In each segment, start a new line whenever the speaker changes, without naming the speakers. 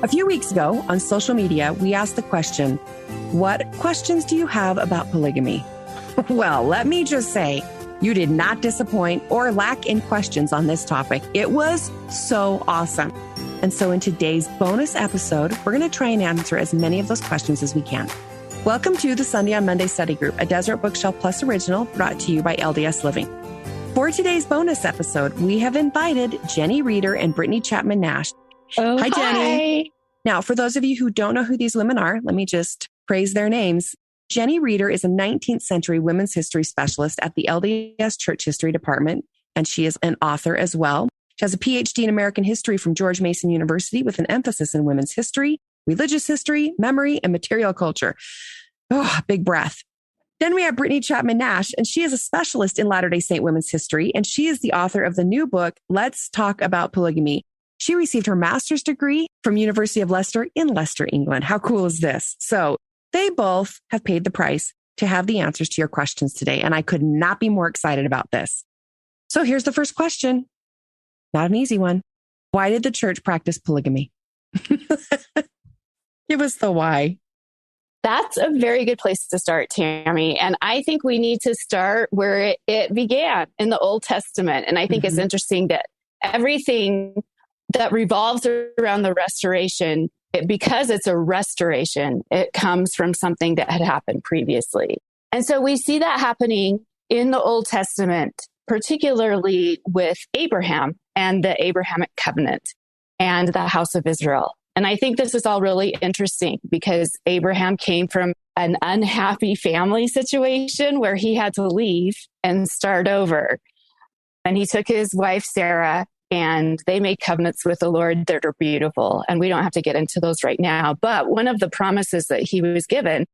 A few weeks ago on social media, we asked the question, what questions do you have about polygamy? Well, let me just say, you did not disappoint or lack in questions on this topic. It was so awesome. And so in today's bonus episode, we're going to try and answer as many of those questions as we can. Welcome to the Sunday on Monday Study Group, a Deseret Bookshelf Plus original brought to you by LDS Living. For today's bonus episode, we have invited Jenny Reeder and Brittany Chapman Nash.
Oh,
hi, Jenny. Now, for those of you who don't know who these women are, let me just praise their names. Jenny Reeder is a 19th century women's history specialist at the LDS Church History Department, and she is an author as well. She has a PhD in American history from George Mason University with an emphasis in women's history, religious history, memory, and material culture. Oh, big breath. Then we have Brittany Chapman Nash, and she is a specialist in Latter-day Saint women's history, and she is the author of the new book, Let's Talk About Polygamy. She received her master's degree from University of Leicester in Leicester, England. How cool is this? So they both have paid the price to have the answers to your questions today, and I could not be more excited about this. So here's the first question. Not an easy one. Why did the church practice polygamy? Give us the why.
That's a very good place to start, Tammy. And I think we need to start where it began in the Old Testament. And I think it's interesting that everything that revolves around the restoration, because it's a restoration, it comes from something that had happened previously. And so we see that happening in the Old Testament, particularly with Abraham and the Abrahamic covenant and the house of Israel. And I think this is all really interesting because Abraham came from an unhappy family situation where he had to leave and start over. And he took his wife, Sarah, and they made covenants with the Lord that are beautiful. And we don't have to get into those right now. But one of the promises that he was given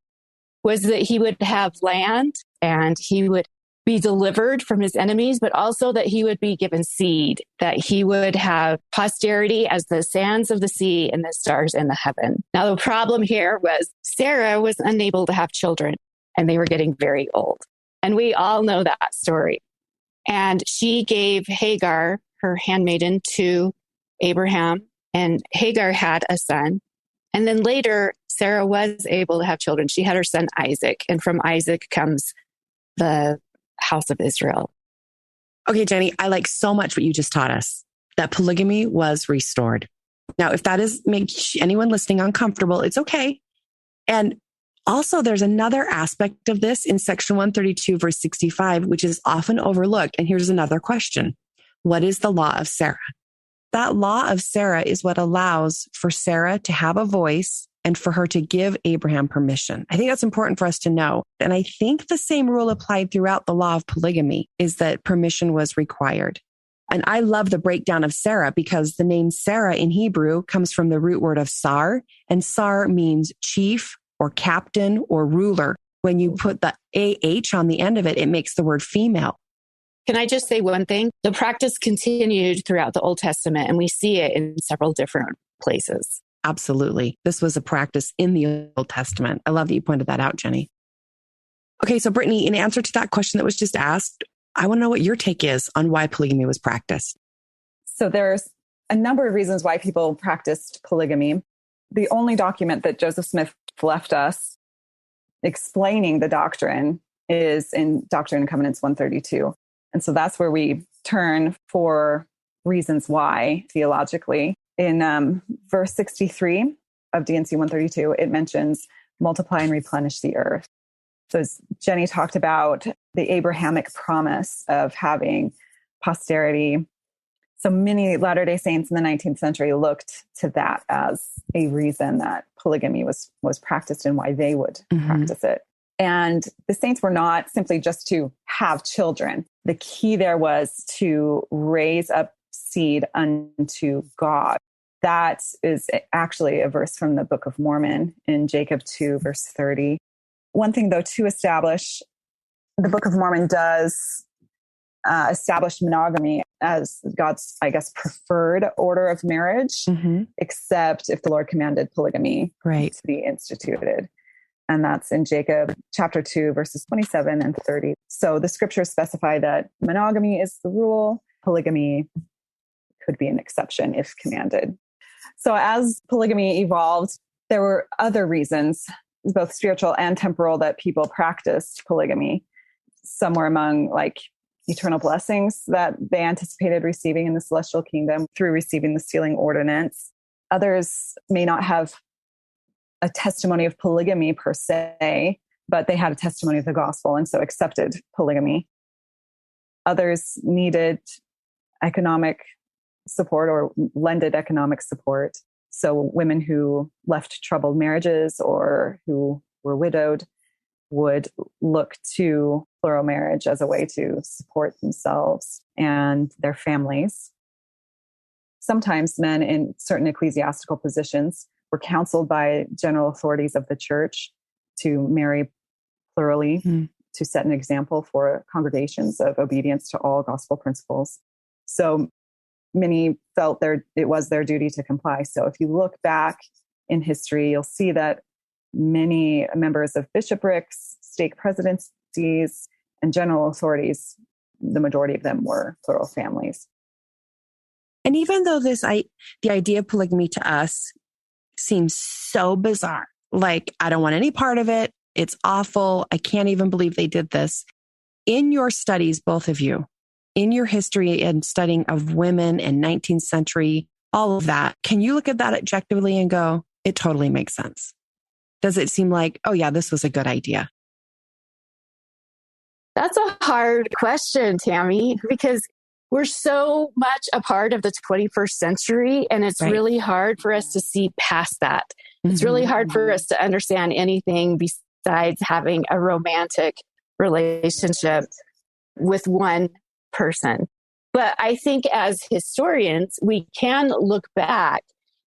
was that he would have land and he would be delivered from his enemies, but also that he would be given seed, that he would have posterity as the sands of the sea and the stars in the heaven. Now, the problem here was Sarah was unable to have children and they were getting very old. And we all know that story. And she gave Hagar, her handmaiden, to Abraham, and Hagar had a son. And then later, Sarah was able to have children. She had her son Isaac, and from Isaac comes the house of Israel.
Okay, Jenny, I like so much what you just taught us, that polygamy was restored. Now, if that is makes anyone listening uncomfortable, it's okay. And also, there's another aspect of this in section 132, verse 65, which is often overlooked. And here's another question. What is the law of Sarah? That law of Sarah is what allows for Sarah to have a voice and for her to give Abraham permission. I think that's important for us to know. And I think the same rule applied throughout the law of polygamy is that permission was required. And I love the breakdown of Sarah because the name Sarah in Hebrew comes from the root word of sar, and sar means chief or captain or ruler. When you put the AH on the end of it, it makes the word female.
Can I just say one thing? The practice continued throughout the Old Testament, and we see it in several different places.
Absolutely. This was a practice in the Old Testament. I love that you pointed that out, Jenny. Okay, so Brittany, in answer to that question that was just asked, I want to know what your take is on why polygamy was practiced.
So there's a number of reasons why people practiced polygamy. The only document that Joseph Smith left us explaining the doctrine is in Doctrine and Covenants 132. And so that's where we turn for reasons why theologically. In verse 63 of DNC 132, it mentions multiply and replenish the earth. So as Jenny talked about the Abrahamic promise of having posterity. So many Latter-day Saints in the 19th century looked to that as a reason that polygamy was practiced and why they would practice it. And the saints were not simply just to have children. The key there was to raise up seed unto God. That is actually a verse from the Book of Mormon in Jacob 2, verse 30. One thing, though, to establish, the Book of Mormon does establish monogamy as God's, I guess, preferred order of marriage, except if the Lord commanded polygamy to be instituted. And that's in Jacob chapter 2, verses 27 and 30. So the scriptures specify that monogamy is the rule. Polygamy could be an exception if commanded. So as polygamy evolved, there were other reasons, both spiritual and temporal, that people practiced polygamy. Some were among like eternal blessings that they anticipated receiving in the celestial kingdom through receiving the sealing ordinance. Others may not have a testimony of polygamy per se, but they had a testimony of the gospel and so accepted polygamy. Others needed economic support or lended economic support. So women who left troubled marriages or who were widowed would look to plural marriage as a way to support themselves and their families. Sometimes men in certain ecclesiastical positions were counseled by general authorities of the church to marry plurally, to set an example for congregations of obedience to all gospel principles. So many felt it was their duty to comply. So if you look back in history, you'll see that many members of bishoprics, stake presidencies, and general authorities, the majority of them were plural families.
And even though the idea of polygamy to us seems so bizarre, like, I don't want any part of it. It's awful. I can't even believe they did this. In your studies, both of you, in your history and studying of women and 19th century, all of that, can you look at that objectively and go, it totally makes sense? Does it seem like, oh yeah, this was a good idea?
That's a hard question, Tammy, because we're so much a part of the 21st century, and it's really hard for us to see past that. It's really hard for us to understand anything besides having a romantic relationship with one person. But I think as historians, we can look back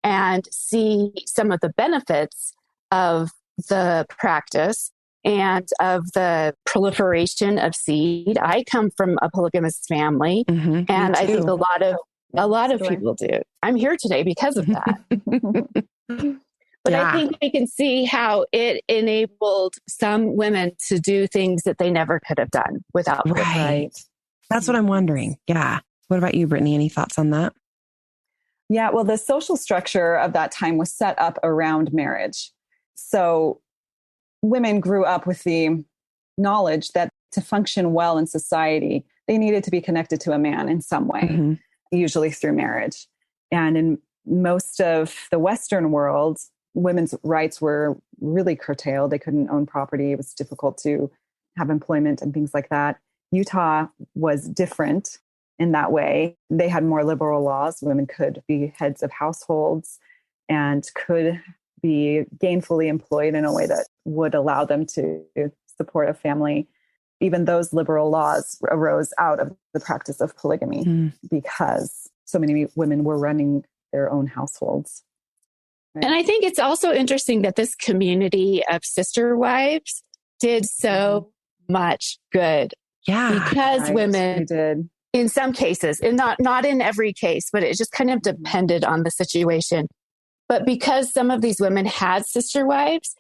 and see some of the benefits of the practice and of the proliferation of seed. I come from a polygamous family, and I think a lot of people do. I'm here today because of that. But I think we can see how it enabled some women to do things that they never could have done without polygamy.
Right. That's what I'm wondering. Yeah. What about you, Brittany? Any thoughts on that?
Yeah, well, the social structure of that time was set up around marriage. So women grew up with the knowledge that to function well in society, they needed to be connected to a man in some way, usually through marriage. And in most of the Western world, women's rights were really curtailed. They couldn't own property. It was difficult to have employment and things like that. Utah was different in that way. They had more liberal laws. Women could be heads of households and could be gainfully employed in a way that would allow them to support a family. Even those liberal laws arose out of the practice of polygamy because so many women were running their own households. Right?
And I think it's also interesting that this community of sister wives did so much good.
Yeah.
Because women
did.
In some cases, and not in every case, but it just kind of depended on the situation. But because some of these women had sister wives,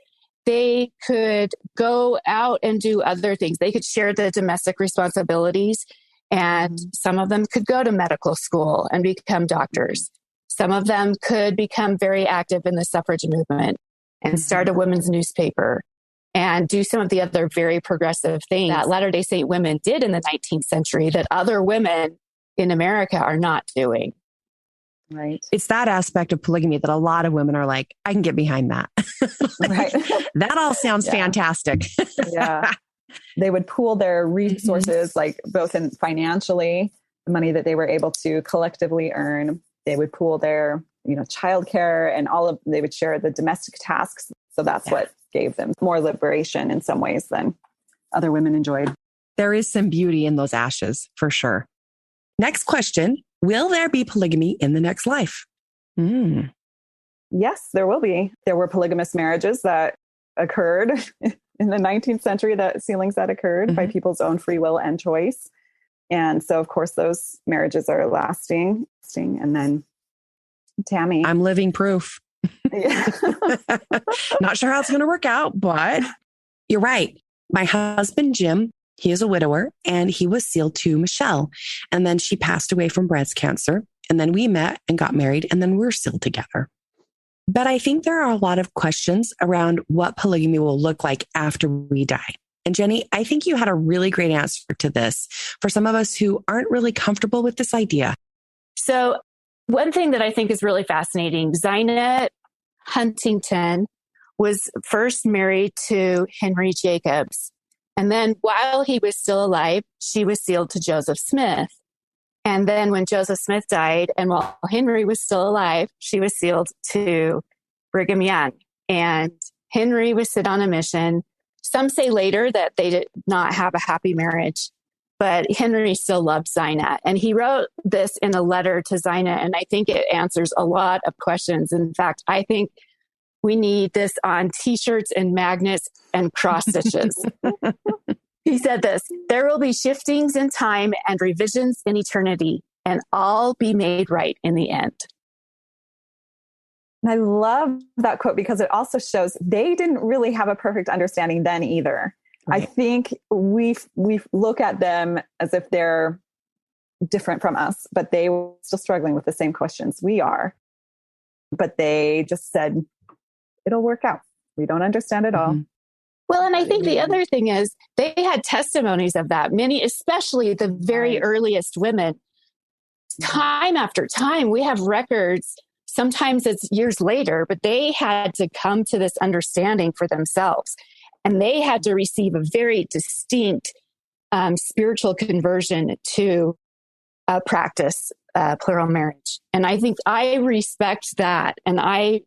they could go out and do other things. They could share the domestic responsibilities, and some of them could go to medical school and become doctors. Some of them could become very active in the suffrage movement and start a women's newspaper and do some of the other very progressive things that Latter-day Saint women did in the 19th century that other women in America are not doing.
Right.
It's that aspect of polygamy that a lot of women are like, I can get behind that.
Right.
That all sounds fantastic.
Yeah. They would pool their resources, like both in financially, the money that they were able to collectively earn. They would pool their, childcare and they would share the domestic tasks. So that's what gave them more liberation in some ways than other women enjoyed.
There is some beauty in those ashes for sure. Next question. Will there be polygamy in the next life?
Yes, there will be. There were polygamous marriages that occurred in the 19th century, sealings that occurred by people's own free will and choice. And so, of course, those marriages are lasting. And then, Tammy.
I'm living proof. Not sure how it's going to work out, but you're right. My husband, Jim, he is a widower and he was sealed to Michelle. And then she passed away from breast cancer. And then we met and got married and then we're sealed together. But I think there are a lot of questions around what polygamy will look like after we die. And Jenny, I think you had a really great answer to this for some of us who aren't really comfortable with this idea.
So one thing that I think is really fascinating, Zina Huntington was first married to Henry Jacobs. And then while he was still alive, she was sealed to Joseph Smith. And then when Joseph Smith died, and while Henry was still alive, she was sealed to Brigham Young. And Henry was sent on a mission. Some say later that they did not have a happy marriage, but Henry still loved Zina. And he wrote this in a letter to Zina, and I think it answers a lot of questions. In fact, I think we need this on T-shirts and magnets and cross stitches. He said this, "There will be shiftings in time and revisions in eternity, and all be made right in the end."
And I love that quote because it also shows they didn't really have a perfect understanding then either. Right. I think we look at them as if they're different from us, but they were still struggling with the same questions we are. But they just said, it'll work out. We don't understand it all.
Well, and I think the other thing is they had testimonies of that. Many, especially the very earliest women, time after time, we have records. Sometimes it's years later, but they had to come to this understanding for themselves. And they had to receive a very distinct spiritual conversion to practice plural marriage. And I think I respect that. And I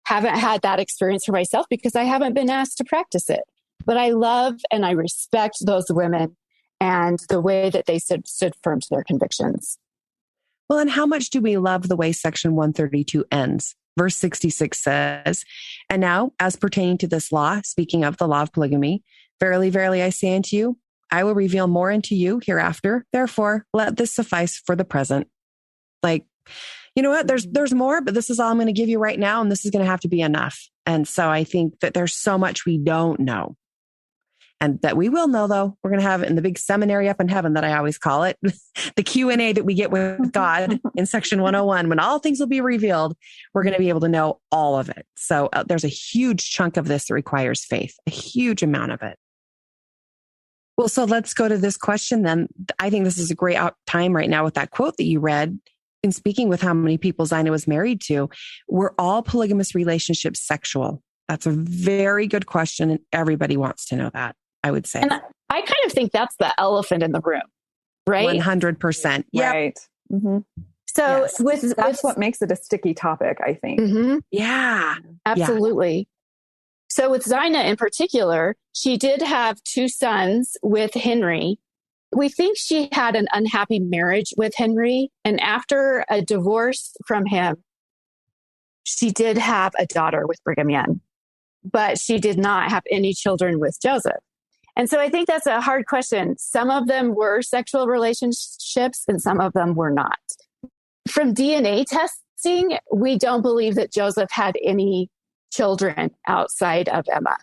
haven't had that experience for myself because I haven't been asked to practice it. But I love and I respect those women and the way that they stood firm to their convictions.
Well, and how much do we love the way section 132 ends? Verse 66 says, "And now, as pertaining to this law," speaking of the law of polygamy, "verily, verily, I say unto you, I will reveal more unto you hereafter. Therefore, let this suffice for the present." Like, you know what? There's more, but this is all I'm going to give you right now. And this is going to have to be enough. And so I think that there's so much we don't know. And that we will know, though. We're going to have it in the big seminary up in heaven that I always call it. The Q&A that we get with God in section 101, when all things will be revealed, we're going to be able to know all of it. So there's a huge chunk of this that requires faith, a huge amount of it. Well, so let's go to this question then. I think this is a great time right now with that quote that you read. In speaking with how many people Zina was married to, were all polygamous relationships sexual? That's a very good question, and everybody wants to know that, I would say.
And I kind of think that's the elephant in the room, right?
100%. Yep.
Right. Mm-hmm.
So
yes. That's what makes it a sticky topic, I think.
Yeah.
Absolutely. Yeah. So with Zina in particular, she did have 2 sons with Henry. We think she had an unhappy marriage with Henry. And after a divorce from him, she did have a daughter with Brigham Young, but she did not have any children with Joseph. And so I think that's a hard question. Some of them were sexual relationships and some of them were not. From DNA testing, we don't believe that Joseph had any children outside of Emma.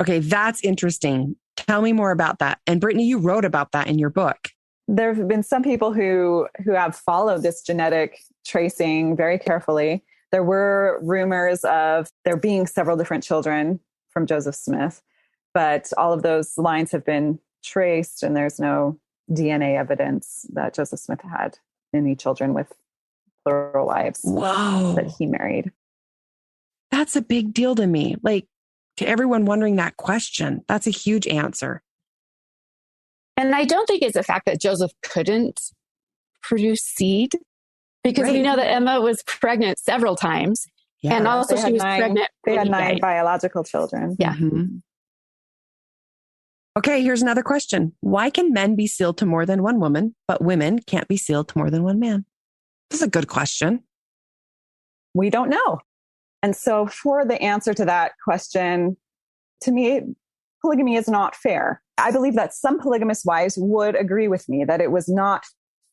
Okay, that's interesting. Tell me more about that. And Brittany, you wrote about that in your book.
There have been some people who have followed this genetic tracing very carefully. There were rumors of there being several different children from Joseph Smith, but all of those lines have been traced and there's no DNA evidence that Joseph Smith had any children with plural wives that he married.
That's a big deal to me. Like, to everyone wondering that question, that's a huge answer.
And I don't think it's the fact that Joseph couldn't produce seed, because we know that Emma was pregnant several times. Yeah. And also she was pregnant.
They had 9 biological children.
Yeah.
Mm-hmm. Okay, here's another question. Why can men be sealed to more than one woman, but women can't be sealed to more than one man? This is a good question.
We don't know. And so for the answer to that question, to me, polygamy is not fair. I believe that some polygamous wives would agree with me that it was not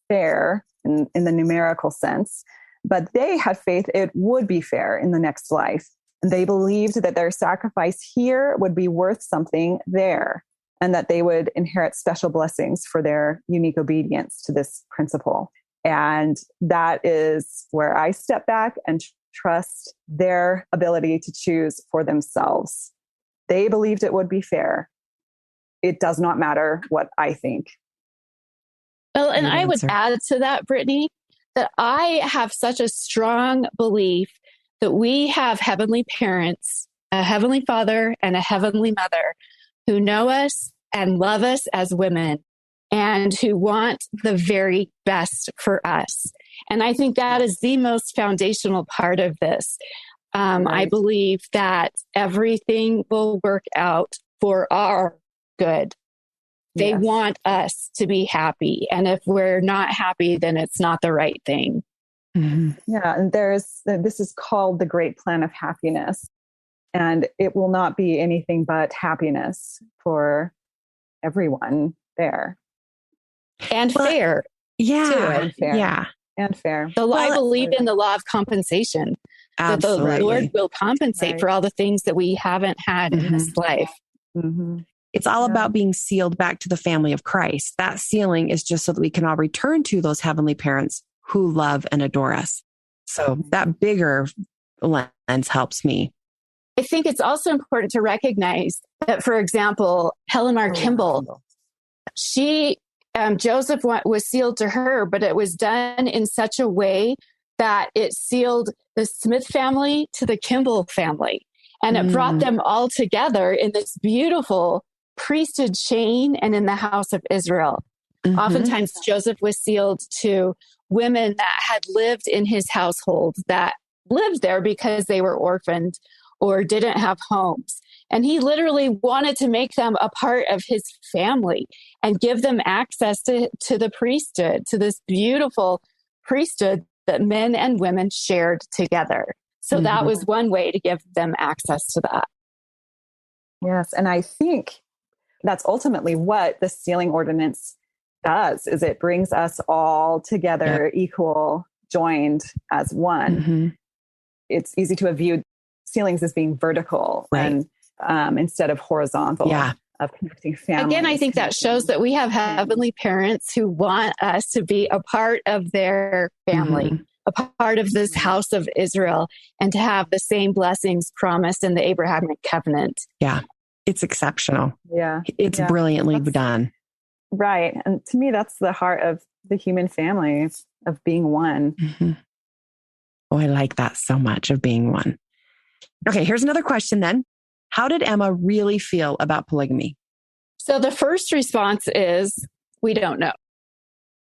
fair in the numerical sense, but they had faith it would be fair in the next life. And they believed that their sacrifice here would be worth something there, and that they would inherit special blessings for their unique obedience to this principle. And that is where I step back and trust their ability to choose for themselves. They believed it would be fair. It does not matter what I think.
Well, and I would add to that, Brittany, that I have such a strong belief that we have heavenly parents, a heavenly father and a heavenly mother who know us and love us as women and who want the very best for us. And I think that is the most foundational part of this. Right. I believe that everything will work out for our good. They want us to be happy. And if we're not happy, then it's not the right thing.
Mm-hmm. Yeah. And this is called the great plan of happiness. And it will not be anything but happiness for everyone there.
And fair.
Yeah.
Too.
And fair.
Yeah.
And fair.
I believe in the law of compensation.
Absolutely.
That the Lord will compensate for all the things that we haven't had in this life.
Mm-hmm.
It's all about being sealed back to the family of Christ. That sealing is just so that we can all return to those heavenly parents who love and adore us. So that bigger lens helps me.
I think it's also important to recognize that, for example, Helen R. Kimball, Joseph was sealed to her, but it was done in such a way that it sealed the Smith family to the Kimball family. And it brought them all together in this beautiful priesthood chain and in the house of Israel. Mm-hmm. Oftentimes, Joseph was sealed to women that had lived in his household, that lived there because they were orphaned or didn't have homes. And he literally wanted to make them a part of his family and give them access to the priesthood, to this beautiful priesthood that men and women shared together. So that was one way to give them access to that.
Yes. And I think that's ultimately what the sealing ordinance does, is it brings us all together, equal, joined as one. Mm-hmm. It's easy to have viewed sealings as being vertical and instead of horizontal.
Yeah.
Of connecting families.
Again, I think that shows that we have heavenly parents who want us to be a part of their family, a part of this house of Israel, and to have the same blessings promised in the Abrahamic covenant.
Yeah. It's exceptional.
Yeah.
It's brilliantly done.
Right. And to me, that's the heart of the human family, of being one.
Mm-hmm. Oh, I like that so much, of being one. Okay, here's another question then. How did Emma really feel about polygamy?
So the first response is, we don't know.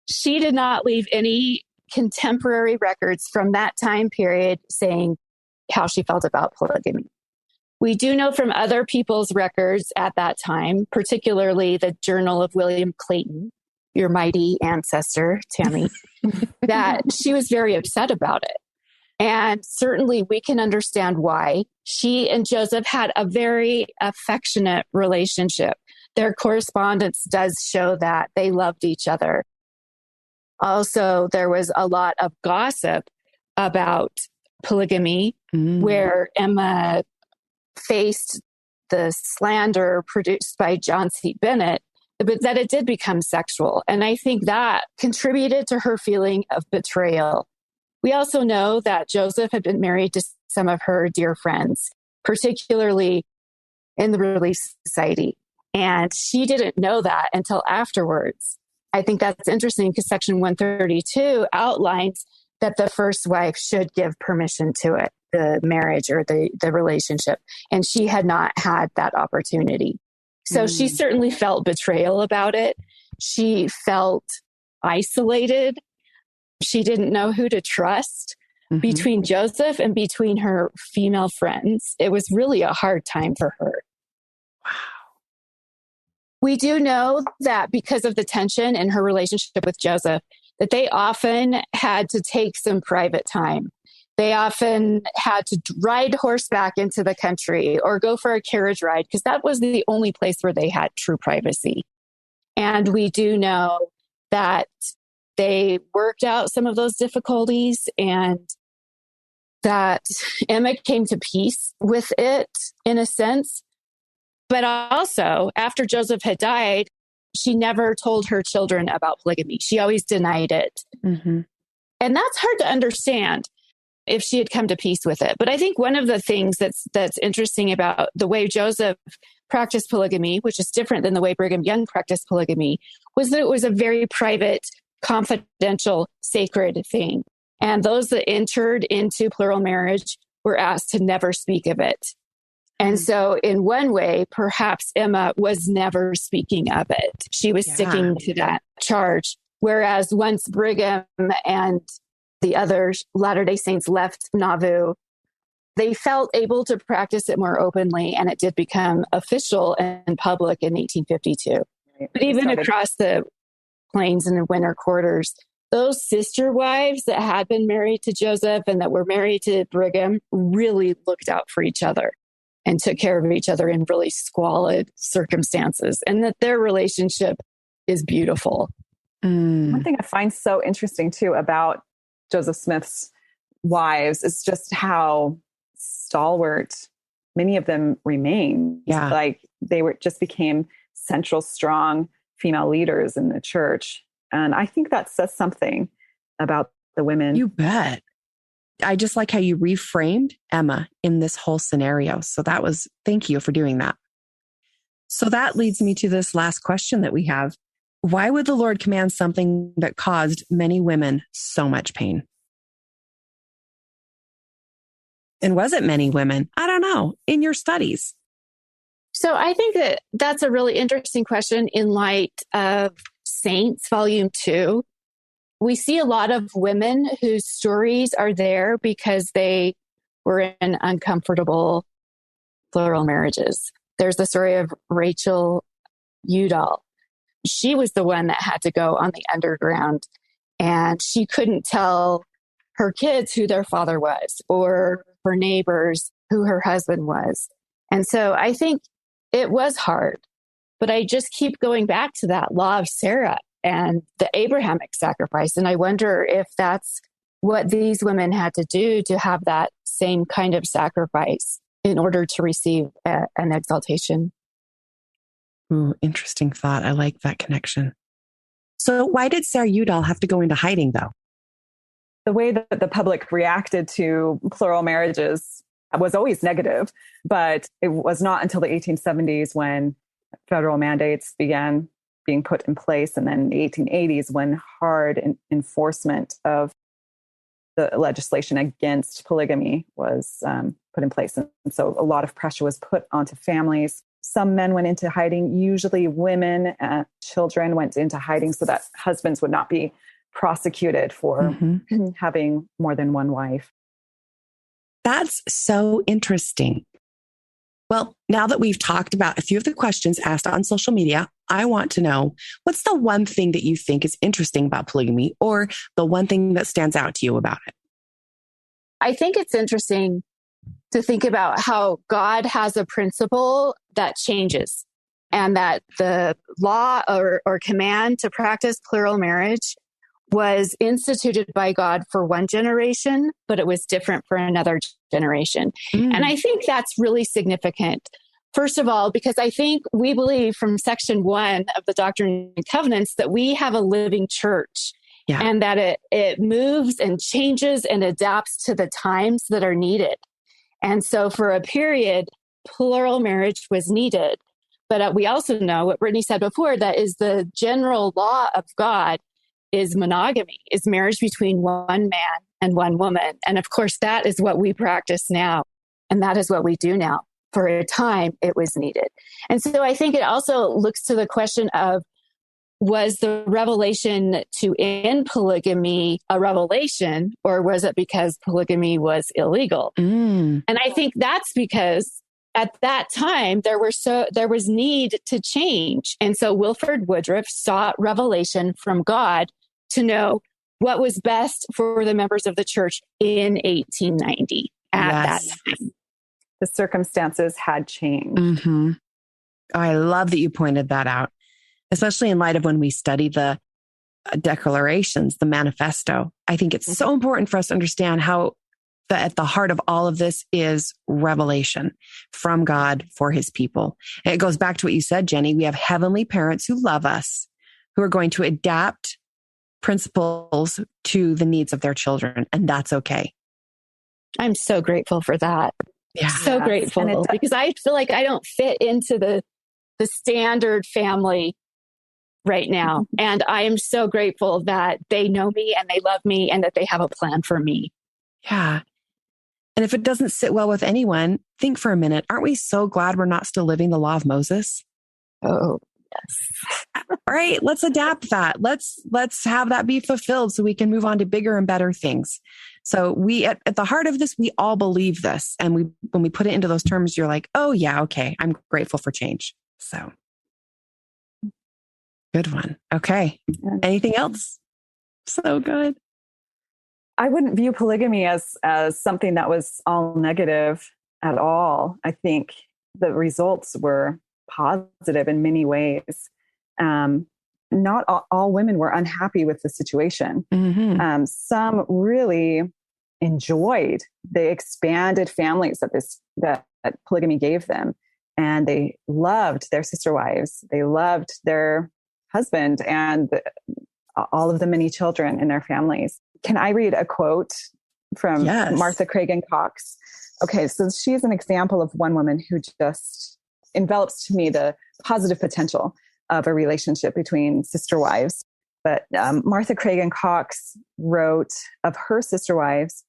She did not leave any contemporary records from that time period saying how she felt about polygamy. We do know from other people's records at that time, particularly the Journal of William Clayton, your mighty ancestor, Tammy, that she was very upset about it. And certainly we can understand why. She and Joseph had a very affectionate relationship. Their correspondence does show that they loved each other. Also, there was a lot of gossip about polygamy, where Emma faced the slander produced by John C. Bennett, but that it did become sexual. And I think that contributed to her feeling of betrayal. We also know that Joseph had been married to some of her dear friends, particularly in the Relief Society. And she didn't know that until afterwards. I think that's interesting because Section 132 outlines that the first wife should give permission to it, the marriage or the relationship. And she had not had that opportunity. So she certainly felt betrayal about it. She felt isolated. She didn't know who to trust between Joseph and between her female friends. It was really a hard time for her.
Wow.
We do know that because of the tension in her relationship with Joseph, that they often had to take some private time. They often had to ride horseback into the country or go for a carriage ride because that was the only place where they had true privacy. And we do know that they worked out some of those difficulties and that Emma came to peace with it in a sense. But also, after Joseph had died, she never told her children about polygamy. She always denied it. And that's hard to understand if she had come to peace with it. But I think one of the things that's interesting about the way Joseph practiced polygamy, which is different than the way Brigham Young practiced polygamy, was that it was a very private, confidential, sacred thing. And those that entered into plural marriage were asked to never speak of it. And so in one way, perhaps Emma was never speaking of it. She was sticking to that charge. Whereas once Brigham and the other Latter-day Saints left Nauvoo, they felt able to practice it more openly, and it did become official and public in 1852. But even across the plains and the winter quarters, those sister wives that had been married to Joseph and that were married to Brigham really looked out for each other and took care of each other in really squalid circumstances, and that their relationship is beautiful.
One thing I find so interesting too about Joseph Smith's wives is just how stalwart many of them remained.
Yeah.
Like they became central, strong female leaders in the church. And I think that says something about the women.
You bet. I just like how you reframed Emma in this whole scenario. So thank you for doing that. So that leads me to this last question that we have. Why would the Lord command something that caused many women so much pain? And was it many women? I don't know. In your studies.
So I think that that's a really interesting question in light of Saints, Volume 2. We see a lot of women whose stories are there because they were in uncomfortable plural marriages. There's the story of Rachel Udall. She was the one that had to go on the underground, and she couldn't tell her kids who their father was or her neighbors who her husband was. And so I think it was hard, but I just keep going back to that law of Sarah and the Abrahamic sacrifice. And I wonder if that's what these women had to do to have that same kind of sacrifice in order to receive an exaltation.
Ooh, interesting thought. I like that connection. So why did Sarah Udall have to go into hiding, though?
The way that the public reacted to plural marriages was always negative, but it was not until the 1870s when federal mandates began being put in place, and then the 1880s when hard enforcement of the legislation against polygamy was put in place. And so a lot of pressure was put onto families. Some men went into hiding. Usually women and children went into hiding so that husbands would not be prosecuted for having more than one wife.
That's so interesting. Well, now that we've talked about a few of the questions asked on social media, I want to know, what's the one thing that you think is interesting about polygamy, or the one thing that stands out to you about it?
I think it's interesting to think about how God has a principle that changes, and that the law or command to practice plural marriage was instituted by God for one generation, but it was different for another generation. And I think that's really significant. First of all, because I think we believe from section 1 of the Doctrine and Covenants that we have a living church, and that it moves and changes and adapts to the times that are needed. And so for a period, plural marriage was needed. But we also know what Brittany said before, that is the general law of God is monogamy, is marriage between one man and one woman. And of course, that is what we practice now. And that is what we do now. For a time, it was needed. And so I think it also looks to the question of, was the revelation to end polygamy a revelation, or was it because polygamy was illegal? And I think that's because at that time, there was need to change. And so Wilford Woodruff sought revelation from God to know what was best for the members of the church in 1890 at that time.
The circumstances had changed.
Oh, I love that you pointed that out, especially in light of when we study the declarations, the manifesto. I think it's so important for us to understand how at the heart of all of this is revelation from God for his people. And it goes back to what you said, Jenny. We have heavenly parents who love us, who are going to adapt principles to the needs of their children. And that's okay.
I'm so grateful for that.
Yeah.
So grateful because I feel like I don't fit into the standard family right now. And I am so grateful that they know me and they love me and that they have a plan for me.
Yeah. And if it doesn't sit well with anyone, think for a minute. Aren't we so glad we're not still living the law of Moses?
Oh, yes.
All right, let's adapt that. Let's have that be fulfilled so we can move on to bigger and better things. So we, at the heart of this, we all believe this. And when we put it into those terms, you're like, oh yeah, okay, I'm grateful for change. So good one. Okay. Anything else? So good.
I wouldn't view polygamy as something that was all negative at all. I think the results were positive in many ways. Not all women were unhappy with the situation.
Mm-hmm.
Some really enjoyed the expanded families that polygamy gave them. And they loved their sister wives. They loved their husband and all of the many children in their families. Can I read a quote from Martha Cragen Cox? Okay, so she's an example of one woman who just envelops to me the positive potential of a relationship between sister wives. But Martha Cragen Cox wrote of her sister wives,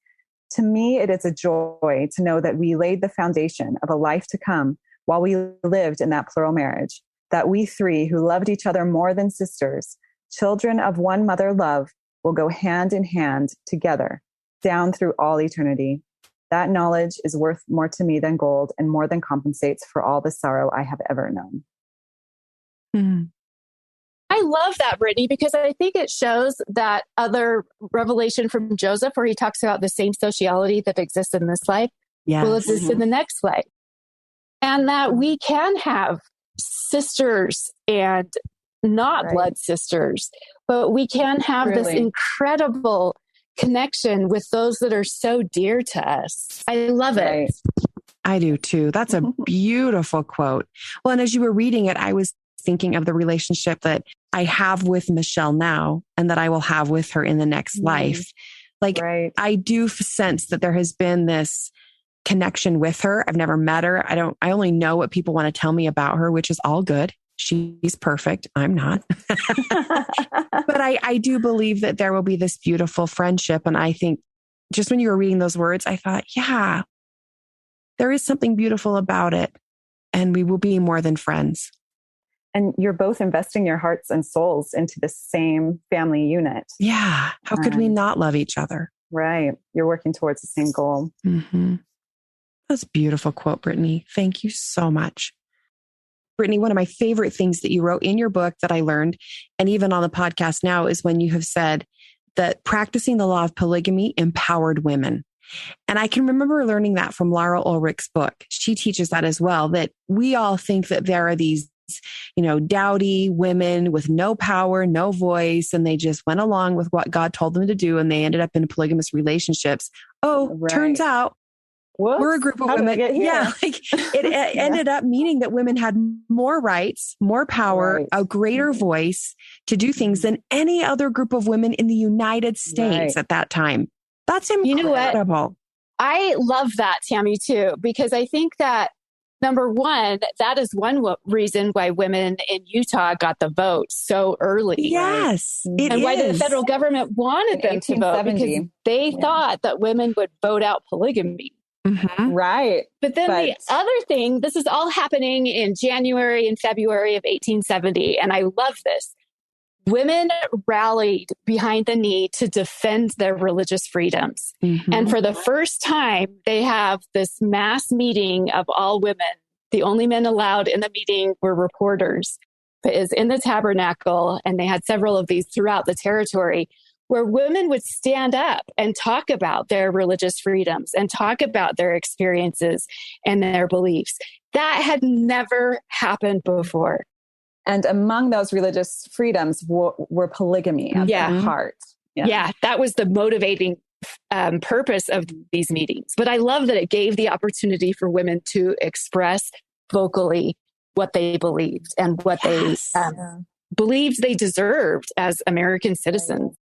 "To me, it is a joy to know that we laid the foundation of a life to come while we lived in that plural marriage, that we three who loved each other more than sisters, children of one mother love, will go hand in hand together down through all eternity. That knowledge is worth more to me than gold and more than compensates for all the sorrow I have ever known."
Mm.
I love that, Brittany, because I think it shows that other revelation from Joseph where he talks about the same sociality that exists in this life will exist in the next life. And that we can have sisters and not blood sisters, but we can have this incredible connection with those that are so dear to us. I love it.
I do too. That's a beautiful quote. Well, and as you were reading it, I was thinking of the relationship that I have with Michelle now and that I will have with her in the next life. Like I do sense that there has been this connection with her. I've never met her. I only know what people want to tell me about her, which is all good. She's perfect. I'm not. But I do believe that there will be this beautiful friendship. And I think just when you were reading those words, I thought, yeah, there is something beautiful about it. And we will be more than friends.
And you're both investing your hearts and souls into the same family unit.
Yeah. How could we not love each other?
Right. You're working towards the same goal.
Mm-hmm. That's a beautiful quote, Brittany. Thank you so much. Brittany, one of my favorite things that you wrote in your book that I learned, and even on the podcast now, is when you have said that practicing the law of polygamy empowered women. And I can remember learning that from Lara Ulrich's book. She teaches that as well, that we all think that there are these, dowdy women with no power, no voice, and they just went along with what God told them to do, and they ended up in polygamous relationships. Turns out we're a group of women. It ended up meaning that women had more rights, more power, a greater voice to do things than any other group of women in the United States at that time. That's incredible.
You know what? I love that, Tammy, too, because I think that number one, that is one reason why women in Utah got the vote so early.
Yes,
and why the federal government wanted them to vote, because they thought that women would vote out polygamy.
Mm-hmm.
Right.
But then the other thing, this is all happening in January and February of 1870. And I love this. Women rallied behind the need to defend their religious freedoms. Mm-hmm. And for the first time, they have this mass meeting of all women. The only men allowed in the meeting were reporters. It is in the tabernacle, and they had several of these throughout the territory, where women would stand up and talk about their religious freedoms and talk about their experiences and their beliefs. That had never happened before.
And among those religious freedoms were polygamy at the heart.
Yeah, that was the motivating purpose of these meetings. But I love that it gave the opportunity for women to express vocally what they believed and what they believed they deserved as American citizens.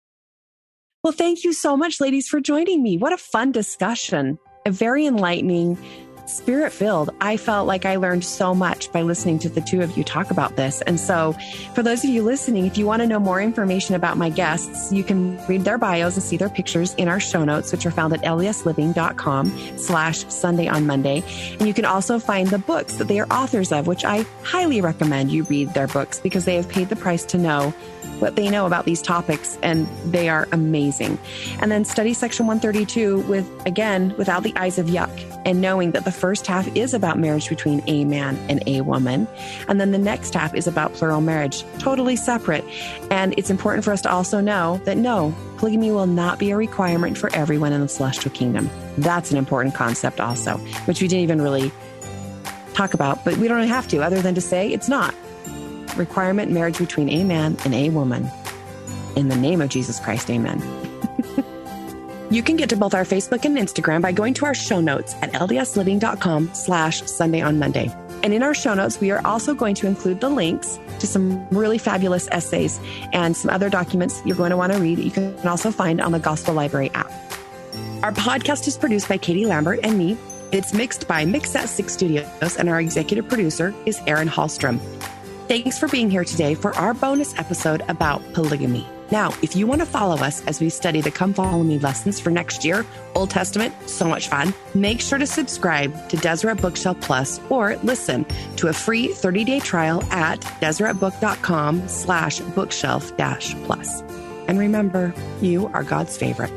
Well, thank you so much, ladies, for joining me. What a fun discussion. a very enlightening, spirit-filled. I felt like I learned so much by listening to the two of you talk about this. And so for those of you listening, if you want to know more information about my guests, you can read their bios and see their pictures in our show notes, which are found at ldesliving.com/Sunday on Monday. And you can also find the books that they are authors of, which I highly recommend you read their books because they have paid the price to know what they know about these topics, and they are amazing. And then study section 132 without the eyes of yuck, and knowing that the first half is about marriage between a man and a woman. And then the next half is about plural marriage, totally separate. And it's important for us to also know that no, polygamy will not be a requirement for everyone in the celestial kingdom. That's an important concept also, which we didn't even really talk about, but we don't have to, other than to say it's not. Requirement marriage between a man and a woman. In the name of Jesus Christ, amen. You can get to both our Facebook and Instagram by going to our show notes at ldesliving.com/Sunday on Monday. And in our show notes, we are also going to include the links to some really fabulous essays and some other documents you're going to want to read that you can also find on the Gospel Library app. Our podcast is produced by Katie Lambert and me. It's mixed by Mixat 6 Studios, and our executive producer is Aaron Hallstrom. Thanks for being here today for our bonus episode about polygamy. Now, if you want to follow us as we study the Come Follow Me lessons for next year, Old Testament, so much fun, make sure to subscribe to Deseret Bookshelf Plus or listen to a free 30-day trial at deseretbook.com/bookshelf-plus. And remember, you are God's favorite.